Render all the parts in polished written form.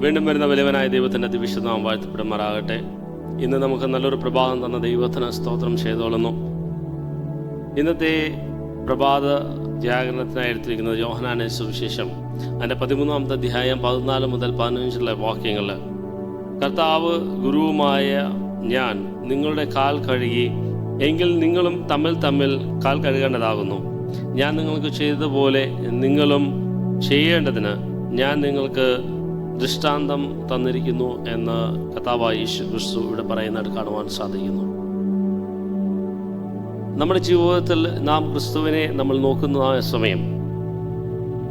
വീണ്ടും വരുന്ന വലിയവനായ ദൈവത്തിൻ്റെ ദിവിശുദ്ധനാമം വാഴ്ത്തപ്പെടുമാറാകട്ടെ. ഇന്ന് നമുക്ക് നല്ലൊരു പ്രഭാതം തന്ന ദൈവത്തിന് സ്തോത്രം ചെയ്തോളുന്നു. ഇന്നത്തെ പ്രഭാത ജാഗരണത്തിനായി എടുത്തിരിക്കുന്നത് യോഹന്നാന്റെ സുവിശേഷം അതിൻ്റെ 13-ാമത്തെ അധ്യായം 14 മുതൽ 15 വാക്യങ്ങൾ. കർത്താവ് ഗുരുവുമായ ഞാൻ നിങ്ങളുടെ കാൽ കഴുകി, എങ്കിൽ നിങ്ങളും തമ്മിൽ കാൽ കഴുകേണ്ടതാകുന്നു. ഞാൻ നിങ്ങൾക്ക് ചെയ്തതുപോലെ നിങ്ങളും ചെയ്യേണ്ടതിന് ഞാൻ നിങ്ങൾക്ക് ദൃഷ്ടാന്തം തന്നിരിക്കുന്നു എന്ന് കർത്താവായ യേശു ക്രിസ്തു ഇവിടെ പറയുന്നതായിട്ട് കാണുവാൻ സാധിക്കുന്നു. നമ്മുടെ ജീവിതത്തിൽ നാം ക്രിസ്തുവിനെ നമ്മൾ നോക്കുന്ന സമയം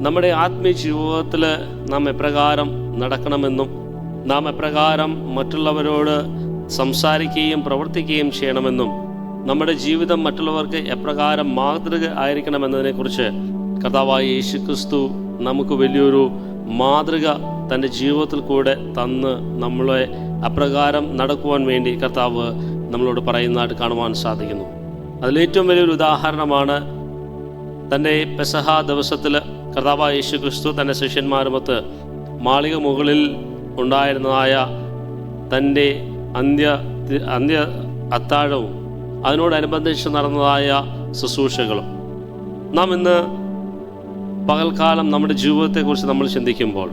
നമ്മുടെ ആത്മീയ ജീവിതത്തിൽ നാം എപ്രകാരം നടക്കണമെന്നും നാം എപ്രകാരം മറ്റുള്ളവരോട് സംസാരിക്കുകയും പ്രവർത്തിക്കുകയും ചെയ്യണമെന്നും നമ്മുടെ ജീവിതം മറ്റുള്ളവർക്ക് എപ്രകാരം മാതൃക ആയിരിക്കണമെന്നതിനെക്കുറിച്ച് കർത്താവായ യേശു ക്രിസ്തു നമുക്ക് വലിയൊരു മാതൃക തൻ്റെ ജീവിതത്തിൽ കൂടെ തന്ന് നമ്മളെ അപ്രകാരം നടക്കുവാൻ വേണ്ടി കർത്താവ് നമ്മളോട് പറയുന്നതായിട്ട് കാണുവാൻ സാധിക്കുന്നു. അതിലേറ്റവും വലിയൊരു ഉദാഹരണമാണ് തൻ്റെ പെസഹ ദിവസത്തിൽ കർത്താവായ യേശു ക്രിസ്തു തൻ്റെ ശിഷ്യന്മാരുമൊത്ത് മാളിക മുകളിൽ ഉണ്ടായിരുന്നതായ തൻ്റെ അന്ത്യ അത്താഴവും അതിനോടനുബന്ധിച്ച് നടന്നതായ ശുശ്രൂഷകളും. നാം ഇന്ന് പകൽക്കാലം നമ്മുടെ ജീവിതത്തെക്കുറിച്ച് നമ്മൾ ചിന്തിക്കുമ്പോൾ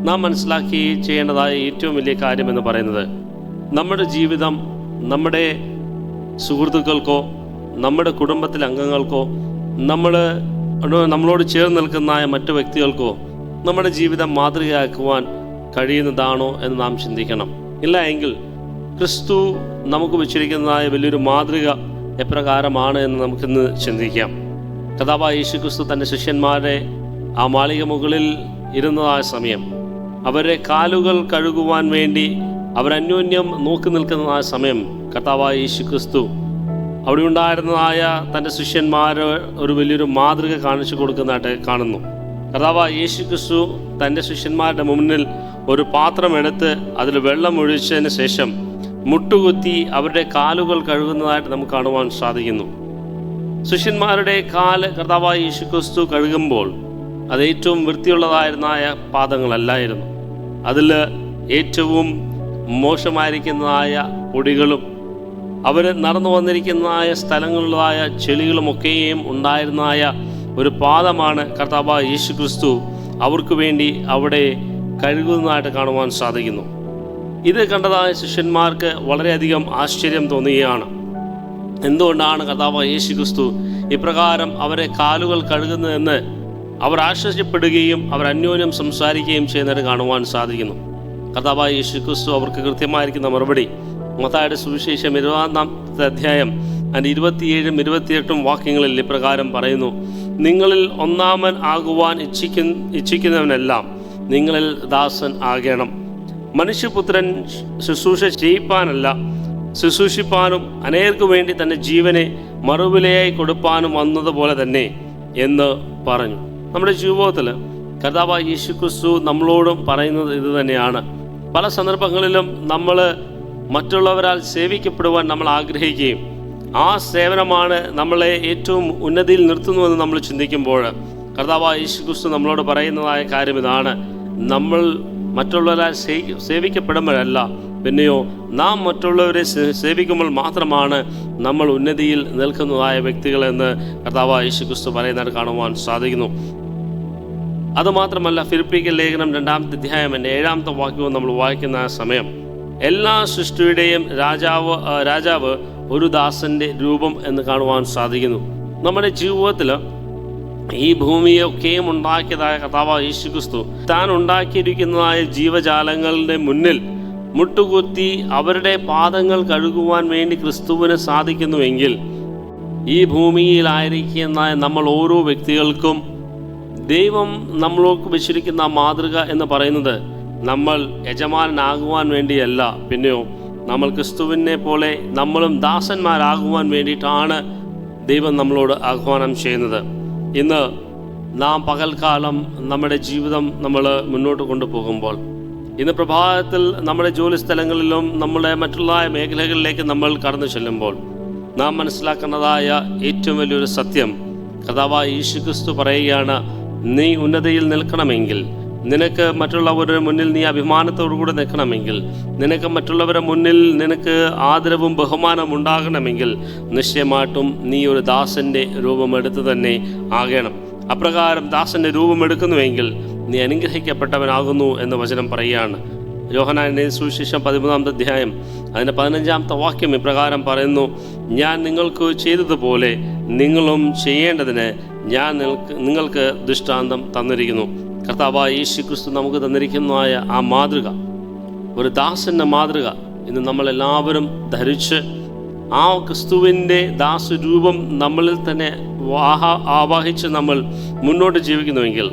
നാം മനസ്സിലാക്കി ചെയ്യേണ്ടതായ ഏറ്റവും വലിയ കാര്യമെന്ന് പറയുന്നത് നമ്മുടെ ജീവിതം നമ്മുടെ സുഹൃത്തുക്കൾക്കോ നമ്മുടെ കുടുംബത്തിലെ അംഗങ്ങൾക്കോ നമ്മളോട് ചേർന്ന് നിൽക്കുന്ന മറ്റു വ്യക്തികൾക്കോ നമ്മുടെ ജീവിതം മാതൃകയാക്കുവാൻ കഴിയുന്നതാണോ എന്ന് നാം ചിന്തിക്കണം. ഇല്ല എങ്കിൽ ക്രിസ്തു നമുക്ക് വെച്ചിരിക്കുന്നതായ വലിയൊരു മാതൃക എപ്രകാരമാണ് എന്ന് നമുക്കിന്ന് ചിന്തിക്കാം. കർത്താവായ യേശു ക്രിസ്തു തൻ്റെ ശിഷ്യന്മാരെ ആ മാളിക മുകളിൽ ഇരുന്നതായ സമയം അവരുടെ കാലുകൾ കഴുകുവാൻ വേണ്ടി അവരന്യോന്യം നോക്കി നിൽക്കുന്നതായ സമയം കർത്താവായ യേശു ക്രിസ്തു അവിടെ ഉണ്ടായിരുന്നതായ തൻ്റെ ശിഷ്യന്മാരെ ഒരു വലിയൊരു മാതൃക കാണിച്ചു കൊടുക്കുന്നതായിട്ട് കാണുന്നു. കർത്താവായ യേശു ക്രിസ്തു തൻ്റെ ശിഷ്യന്മാരുടെ മുന്നിൽ ഒരു പാത്രം എടുത്ത് അതിൽ വെള്ളം ഒഴിച്ചതിന് ശേഷം മുട്ടുകുത്തി അവരുടെ കാലുകൾ കഴുകുന്നതായിട്ട് നമുക്ക് കാണുവാൻ സാധിക്കുന്നു. ശിഷ്യന്മാരുടെ കാല് കർത്താവായ യേശു ക്രിസ്തു കഴുകുമ്പോൾ അത് ഏറ്റവും വൃത്തിയുള്ളതായിരുന്നായ പാദങ്ങളല്ലായിരുന്നു. അതിൽ ഏറ്റവും മോശമായിരിക്കുന്നതായ പൊടികളും അവർ നടന്നു വന്നിരിക്കുന്നതായ സ്ഥലങ്ങളിലായ ചെളികളുമൊക്കെയും ഉണ്ടായിരുന്നായ ഒരു പാദമാണ് കർത്താവായ യേശു ക്രിസ്തു അവർക്ക് വേണ്ടി അവിടെ കഴുകുന്നതായിട്ട് കാണുവാൻ സാധിക്കുന്നു. ഇത് കണ്ടതായ ശിഷ്യന്മാർക്ക് വളരെയധികം ആശ്ചര്യം തോന്നുകയാണ്. എന്തുകൊണ്ടാണ് കർത്താവായ യേശു ക്രിസ്തു ഇപ്രകാരം അവരെ കാലുകൾ കഴുകുന്നതെന്ന് അവർ ആശ്ചര്യപ്പെടുകയും അവർ അന്യോന്യം സംസാരിക്കുകയും ചെയ്യുന്നത് കാണുവാൻ സാധിക്കുന്നു. കർത്താവായ യേശു ക്രിസ്തു അവർക്ക് കൃത്യമായിരിക്കുന്ന മറുപടി മത്തായിയുടെ സുവിശേഷം 20-ാമത്തെ അധ്യായം അതിൻ്റെ 27-ഉം 28-ഉം വാക്യങ്ങളിൽ ഇപ്രകാരം പറയുന്നു: നിങ്ങളിൽ ഒന്നാമൻ ആകുവാൻ ഇച്ഛിക്കുന്നവനെല്ലാം നിങ്ങളിൽ ദാസൻ ആകണം. മനുഷ്യപുത്രൻ ശുശ്രൂഷ ചെയ്യിപ്പാനല്ല, ശുശ്രൂഷിപ്പാനും അനേകർക്ക് വേണ്ടി തൻ്റെ ജീവനെ മറുവിലയായി കൊടുപ്പാനും വന്നതുപോലെ തന്നെ എന്ന് പറഞ്ഞു. നമ്മുടെ ജീവിതത്തിൽ കർത്താവായ യേശു ക്രിസ്തു നമ്മളോടും പറയുന്നത് ഇത് തന്നെയാണ്. പല സന്ദർഭങ്ങളിലും നമ്മൾ മറ്റുള്ളവരാൽ സേവിക്കപ്പെടുവാൻ നമ്മൾ ആഗ്രഹിക്കുകയും ആ സേവനമാണ് നമ്മളെ ഏറ്റവും ഉന്നതിയിൽ നിർത്തുന്നുവെന്ന് നമ്മൾ ചിന്തിക്കുമ്പോൾ കർത്താവായ യേശു ക്രിസ്തു നമ്മളോട് പറയുന്നതായ കാര്യം ഇതാണ്: നമ്മൾ മറ്റുള്ളവരാൽ സേവിക്കപ്പെടുമ്പോഴല്ല, പിന്നെയോ നാം മറ്റുള്ളവരെ സേവിക്കുമ്പോൾ മാത്രമാണ് നമ്മൾ ഉന്നതിയിൽ നിൽക്കുന്നതായ വ്യക്തികളെന്ന് കർത്താവായ യേശു ക്രിസ്തു പറയുന്നത് കാണുവാൻ സാധിക്കുന്നു. അതുമാത്രമല്ല, ഫിലിപ്പിയർ ലേഖനം 2-ാമത്തെ അധ്യായം 7-ാമത്തെ വാക്യവും നമ്മൾ വായിക്കുന്ന സമയം എല്ലാ സൃഷ്ടിയുടെയും രാജാവ് ഒരു ദാസന്റെ രൂപം എന്ന് കാണുവാൻ സാധിക്കുന്നു. നമ്മുടെ ജീവിതത്തിൽ ഈ ഭൂമിയൊക്കെയും ഉണ്ടാക്കിയതായ കർത്താവായ യേശു ക്രിസ്തു താൻ ഉണ്ടാക്കിയിരിക്കുന്നതായ ജീവജാലങ്ങളുടെ മുന്നിൽ മുട്ടുകുത്തി അവരുടെ പാദങ്ങൾ കഴുകുവാൻ വേണ്ടി ക്രിസ്തുവിന് സാധിക്കുന്നുവെങ്കിൽ ഈ ഭൂമിയിലായിരിക്കുന്ന നമ്മൾ ഓരോ വ്യക്തികൾക്കും ദൈവം നമ്മൾക്ക് വെച്ചിരിക്കുന്ന മാതൃക എന്ന് പറയുന്നത് നമ്മൾ യജമാനാകുവാൻ വേണ്ടിയല്ല, പിന്നെയോ നമ്മൾ ക്രിസ്തുവിനെ പോലെ നമ്മളും ദാസന്മാരാകുവാൻ വേണ്ടിയിട്ടാണ് ദൈവം നമ്മളോട് ആഹ്വാനം ചെയ്യുന്നത്. ഇന്ന് നാം പകൽക്കാലം നമ്മുടെ ജീവിതം നമ്മൾ മുന്നോട്ട് കൊണ്ടുപോകുമ്പോൾ, ഇന്ന് പ്രഭാതത്തിൽ നമ്മുടെ ജോലി സ്ഥലങ്ങളിലും നമ്മുടെ മറ്റുള്ള മേഖലകളിലേക്ക് നമ്മൾ കടന്നു ചെല്ലുമ്പോൾ നാം മനസ്സിലാക്കുന്നതായ ഏറ്റവും വലിയൊരു സത്യം കർത്താവായ യേശു ക്രിസ്തു പറയുകയാണ്: നീ ഉന്നതിയിൽ നിൽക്കണമെങ്കിൽ നിനക്ക് മറ്റുള്ളവരുടെ മുന്നിൽ നീ അഭിമാനത്തോടുകൂടെ നിൽക്കണമെങ്കിൽ, നിനക്ക് മറ്റുള്ളവരുടെ മുന്നിൽ നിനക്ക് ആദരവും ബഹുമാനവും ഉണ്ടാകണമെങ്കിൽ നിശ്ചയമായിട്ടും നീ ഒരു ദാസൻ്റെ രൂപമെടുത്ത് തന്നെ ആകണം. അപ്രകാരം ദാസൻ്റെ രൂപമെടുക്കുന്നുവെങ്കിൽ നീ അനുഗ്രഹിക്കപ്പെട്ടവനാകുന്നു എന്ന് വചനം പറയുകയാണ്. യോഹന്നാന്റെ സുവിശേഷം 13-ാമത്തെ അധ്യായം അതിൻ്റെ 15-ാമത്തെ വാക്യം ഇപ്രകാരം പറയുന്നു: ഞാൻ നിങ്ങൾക്ക് ചെയ്തതുപോലെ നിങ്ങളും ചെയ്യേണ്ടതിന് ഞാൻ നിങ്ങൾക്ക് ദൃഷ്ടാന്തം തന്നിരിക്കുന്നു. കർത്താവായ യേശു ക്രിസ്തു നമുക്ക് തന്നിരിക്കുന്നതായ ആ മാതൃക, ഒരു ദാസൻ്റെ മാതൃക ഇന്ന് നമ്മളെല്ലാവരും ധരിച്ച് ആ ക്രിസ്തുവിൻ്റെ ദാസരൂപം നമ്മളിൽ തന്നെ ആവാഹിച്ച് നമ്മൾ മുന്നോട്ട് ജീവിക്കുന്നുവെങ്കിൽ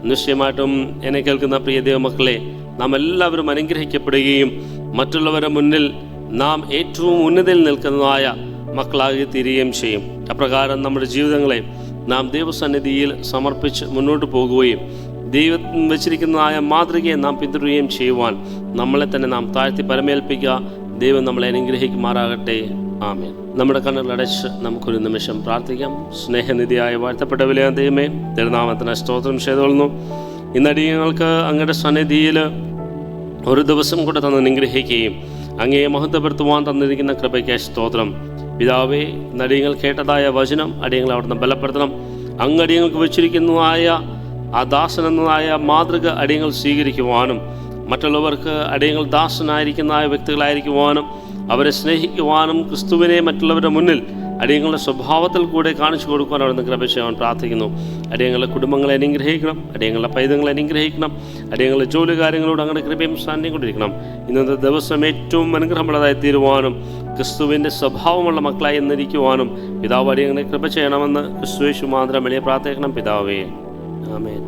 നിശ്ചയമായിട്ടും എന്നെ കേൾക്കുന്ന പ്രിയ ദൈവമക്കളെ, നാം എല്ലാവരും അനുഗ്രഹിക്കപ്പെടുകയും മറ്റുള്ളവരുടെ മുന്നിൽ നാം ഏറ്റവും ഉന്നതിയിൽ നിൽക്കുന്നതായ മക്കളായി തീരുകയും ചെയ്യും. അപ്രകാരം നമ്മുടെ ജീവിതങ്ങളെ നാം ദൈവസന്നിധിയിൽ സമർപ്പിച്ച് മുന്നോട്ട് പോകുകയും ദൈവം വെച്ചിരിക്കുന്നതായ മാതൃകയെ നാം പിന്തുടരുകയും ചെയ്യുവാൻ നമ്മളെ തന്നെ നാം താഴ്ത്തി പരമേൽപ്പിക്കുക. ദൈവം നമ്മളെ അനുഗ്രഹിക്കുമാറാകട്ടെ. ആമേൻ. നമ്മുടെ കണ്ണുകളടച്ച് നമുക്കൊരു നിമിഷം പ്രാർത്ഥിക്കാം. സ്നേഹനിധിയായ വാഴ്ത്തപ്പെട്ട വിലയാൻ ദൈവമേ, തിരുനാമത്തിന് സ്തോത്രം ചെയ്തുകൊള്ളുന്നു. ഇന്നടിയങ്ങൾക്ക് അങ്ങയുടെ സന്നിധിയിൽ ഒരു ദിവസം കൂടെ തന്ന് അനുഗ്രഹിക്കുകയും അങ്ങയെ മഹത്വപ്പെടുത്തുവാൻ തന്നിരിക്കുന്ന കൃപയ്ക്ക് സ്തോത്രം. പിതാവേ, ഇന്നടിയങ്ങൾ കേട്ടതായ വചനം അടിയങ്ങൾ അവിടുന്ന് ബലപ്പെടുത്തണം. അങ്ങടിയങ്ങൾക്ക് വെച്ചിരിക്കുന്നതായ ആ ദാസൻ എന്നതായ മാതൃക അടിയങ്ങൾ സ്വീകരിക്കുവാനും മറ്റുള്ളവർക്ക് അടിയങ്ങൾ ദാസനായിരിക്കുന്നതായ വ്യക്തികളായിരിക്കുവാനും അവരെ സ്നേഹിക്കുവാനും ക്രിസ്തുവിനെ മറ്റുള്ളവരുടെ മുന്നിൽ അടിയങ്ങളുടെ സ്വഭാവത്തിൽ കൂടെ കാണിച്ചു കൊടുക്കുവാൻ അവിടുന്ന് കൃപ ചെയ്യാൻ പ്രാർത്ഥിക്കുന്നു. അടിയങ്ങളുടെ കുടുംബങ്ങളെ അനുഗ്രഹിക്കണം, അടിയങ്ങളുടെ പൈതങ്ങളെ അനുഗ്രഹിക്കണം, അടിയങ്ങളുടെ ജോലി കാര്യങ്ങളോട് അങ്ങനെ കൃപയും സാന്നിധ്യം കൊണ്ടിരിക്കണം. ഇന്നത്തെ ദിവസം ഏറ്റവും അനുഗ്രഹമുള്ളതായി തീരുവാനും ക്രിസ്തുവിൻ്റെ സ്വഭാവമുള്ള മക്കളായി എന്നിരിക്കുവാനും പിതാവ് അടിയങ്ങളെ കൃപ ചെയ്യണമെന്ന് ക്രിസ്തുയേശു മാത്രം വലിയ പ്രാർത്ഥിക്കണം. പിതാവേ, ആമേൻ.